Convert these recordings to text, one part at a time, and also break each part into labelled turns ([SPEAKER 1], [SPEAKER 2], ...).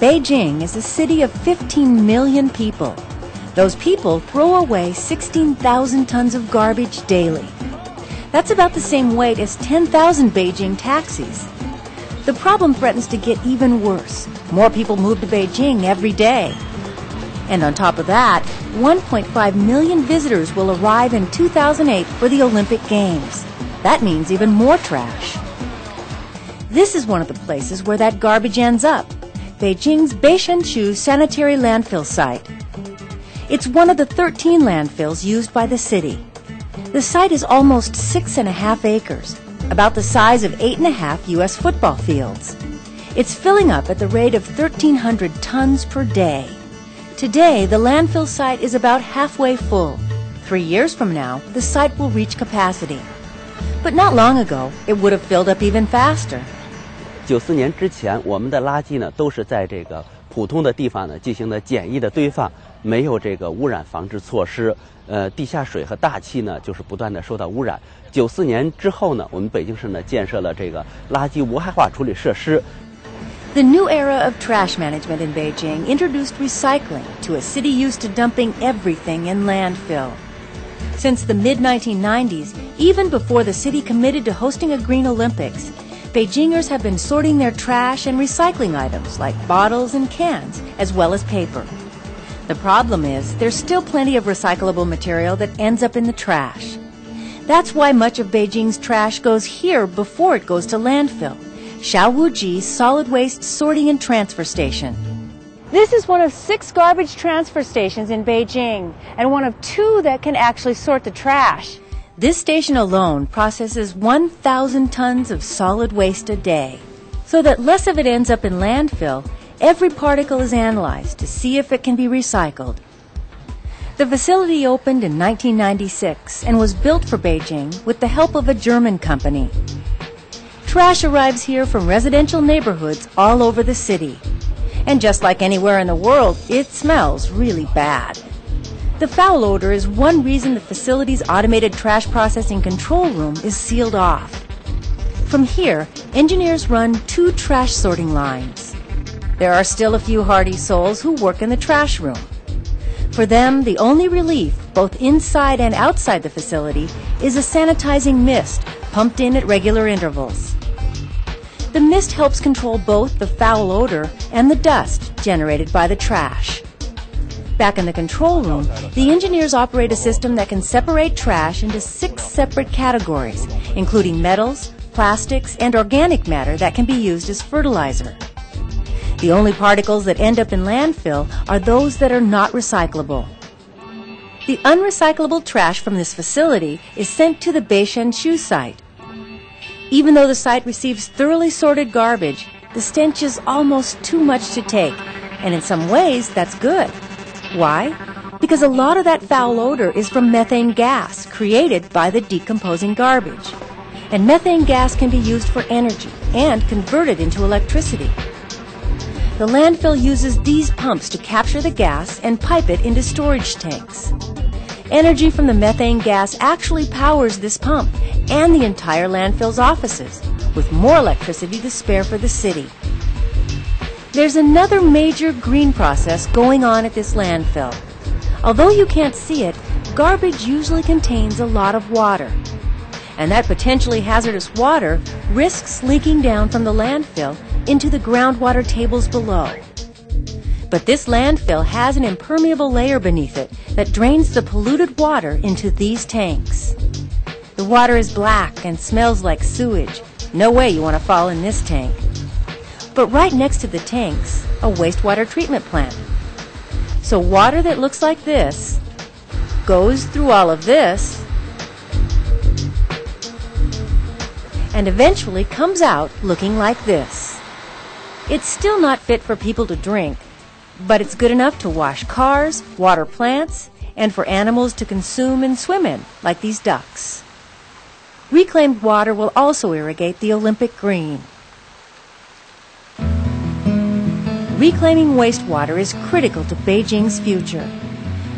[SPEAKER 1] Beijing is a city of 15 million people. Those people throw away 16,000 tons of garbage daily. That's about the same weight as 10,000 Beijing taxis. The problem threatens to get even worse. More people move to Beijing every day. And on top of that, 1.5 million visitors will arrive in 2008 for the Olympic Games. That means even more trash. This is one of the places where that garbage ends up, Beijing's Beishenshu sanitary landfill site. It's one of the 13 landfills used by the city. The site is almost 6.5 acres, about the size of 8.5 U.S. football fields. It's filling up at the rate of 1,300 tons per day. Today, the landfill site is about halfway full. 3 years from now, the site will reach capacity. But not long ago, it would have filled up even faster.
[SPEAKER 2] 94年之前，我们的垃圾呢都是在这个普通的地方呢进行的简易的堆放，没有这个污染防治措施。地下水和大气呢就是不断的受到污染。94年之后呢，我们北京市呢建设了这个垃圾无害化处理设施。
[SPEAKER 1] The new era of trash management in Beijing introduced recycling to a city used to dumping everything in landfill. Since the mid-1990s, even before the city committed to hosting a Green Olympics, Beijingers have been sorting their trash and recycling items like bottles and cans, as well as paper. The problem is there's still plenty of recyclable material that ends up in the trash. That's why much of Beijing's trash goes here before it goes to landfill, Shaowuji's solid waste sorting and transfer station. This is one of 6 garbage transfer stations in Beijing, and one of 2 that can actually sort the trash. This station alone processes 1,000 tons of solid waste a day. So that less of it ends up in landfill, every particle is analyzed to see if it can be recycled. The facility opened in 1996 and was built for Beijing with the help of a German company. Trash arrives here from residential neighborhoods all over the city. And just like anywhere in the world, it smells really bad. The foul odor is one reason the facility's automated trash processing control room is sealed off. From here, engineers run 2 trash sorting lines. There are still a few hardy souls who work in the trash room. For them, the only relief, both inside and outside the facility, is a sanitizing mist pumped in at regular intervals. The mist helps control both the foul odor and the dust generated by the trash. Back in the control room, the engineers operate a system that can separate trash into 6 separate categories, including metals, plastics, and organic matter that can be used as fertilizer. The only particles that end up in landfill are those that are not recyclable. The unrecyclable trash from this facility is sent to the Beishenshu site. Even though the site receives thoroughly sorted garbage, the stench is almost too much to take, and in some ways that's good. Why? Because a lot of that foul odor is from methane gas created by the decomposing garbage. And methane gas can be used for energy and converted into electricity. The landfill uses these pumps to capture the gas and pipe it into storage tanks. Energy from the methane gas actually powers this pump and the entire landfill's offices, with more electricity to spare for the city. There's another major green process going on at this landfill. Although you can't see it, garbage usually contains a lot of water. And that potentially hazardous water risks leaking down from the landfill into the groundwater tables below. But this landfill has an impermeable layer beneath it that drains the polluted water into these tanks. The water is black and smells like sewage. No way you want to fall in this tank. But right next to the tanks, a wastewater treatment plant. So water that looks like this goes through all of this and eventually comes out looking like this. It's still not fit for people to drink, but it's good enough to wash cars, water plants, and for animals to consume and swim in, like these ducks. Reclaimed water will also irrigate the Olympic green. Reclaiming wastewater is critical to Beijing's future.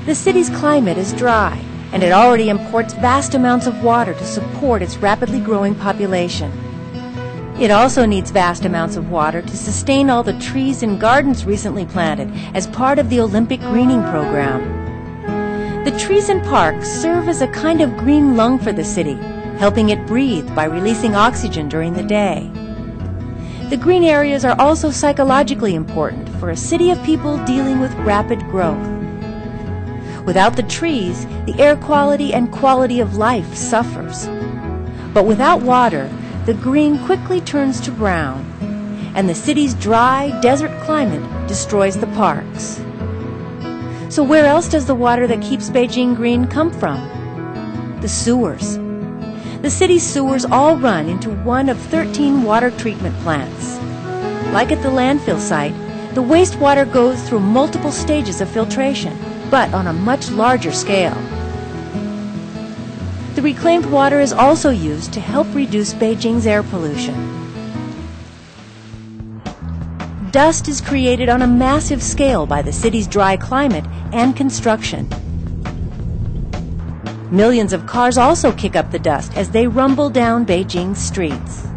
[SPEAKER 1] The city's climate is dry, and it already imports vast amounts of water to support its rapidly growing population. It also needs vast amounts of water to sustain all the trees and gardens recently planted as part of the Olympic greening program. The trees and parks serve as a kind of green lung for the city, helping it breathe by releasing oxygen during the day. The green areas are also psychologically important for a city of people dealing with rapid growth. Without the trees, the air quality and quality of life suffers. But without water, the green quickly turns to brown, and the city's dry, desert climate destroys the parks. So where else does the water that keeps Beijing green come from? The sewers. The city's sewers all run into one of 13 water treatment plants. Like at the landfill site, the wastewater goes through multiple stages of filtration, but on a much larger scale. The reclaimed water is also used to help reduce Beijing's air pollution. Dust is created on a massive scale by the city's dry climate and construction. Millions of cars also kick up the dust as they rumble down Beijing's streets.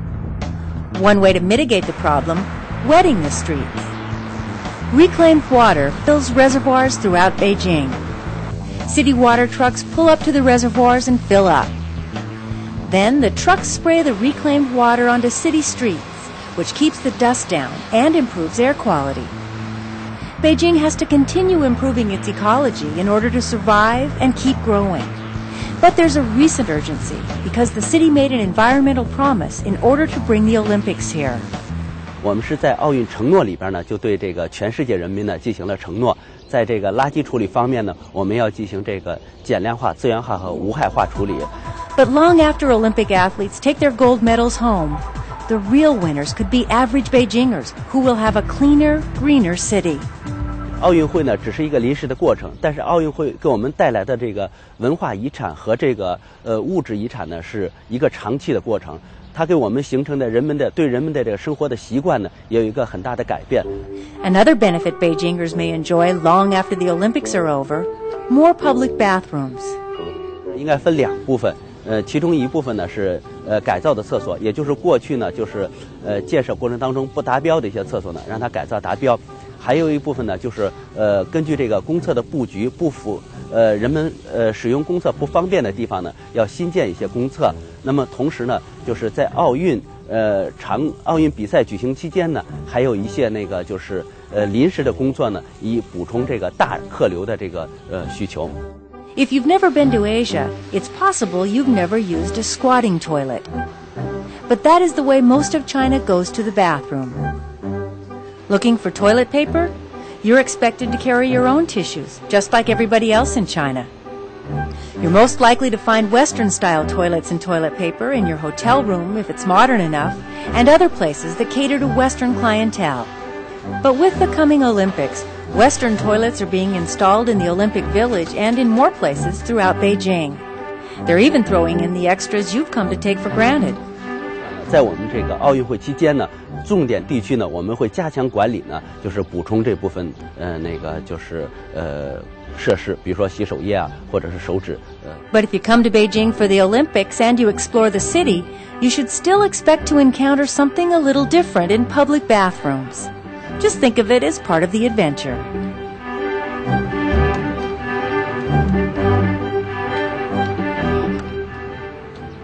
[SPEAKER 1] One way to mitigate the problem, wetting the streets. Reclaimed water fills reservoirs throughout Beijing. City water trucks pull up to the reservoirs and fill up. Then the trucks spray the reclaimed water onto city streets, which keeps the dust down and improves air quality. Beijing has to continue improving its ecology in order to survive and keep growing. But there's a recent urgency because the city made an environmental promise in order to bring the Olympics here.
[SPEAKER 2] 我们是在奥运承诺里边呢，就对这个全世界人民呢进行了承诺。在这个垃圾处理方面呢，我们要进行这个减量化、资源化和无害化处理。
[SPEAKER 1] But long after Olympic athletes take their gold medals home, the real winners could be average Beijingers who will have a cleaner, greener city.
[SPEAKER 2] 奥运会呢只是一个临时的过程，但是奥运会给我们带来的这个文化遗产和这个物质遗产呢是一个长期的过程。它给我们形成的对人们的这个生活的习惯呢，也有一个很大的改变。
[SPEAKER 1] Another benefit Beijingers may enjoy long after the Olympics are over: more public bathrooms.
[SPEAKER 2] 应该分两部分，其中一部分呢是改造的厕所，也就是过去呢就是建设过程当中不达标的一些厕所呢，让它改造达标。还有一部分呢就是根据这个公厕的布局不符。人们使用公厕不方便的地方呢，要新建一些公厕。那么同时呢，就是在奥运比赛举行期间呢，还有一些就是临时的工作呢，以补充这个大客流的这个需求。
[SPEAKER 1] If you've never been to Asia, it's possible you've never used a squatting toilet. But that is the way most of China goes to the bathroom. Looking for toilet paper? You're expected to carry your own tissues, just like everybody else in China. You're most likely to find Western-style toilets and toilet paper in your hotel room if it's modern enough, and other places that cater to Western clientele. But with the coming Olympics, Western toilets are being installed in the Olympic Village and in more places throughout Beijing. They're even throwing in the extras you've come to take for granted.
[SPEAKER 2] 在我们这个奥运会期间呢，重点地区呢，我们会加强管理呢，就是补充这部分设施，比如说洗手液啊，或者是手纸。
[SPEAKER 1] But if you come to Beijing for the Olympics and you explore the city, you should still expect to encounter something a little different in public bathrooms. Just think of it as part of the adventure.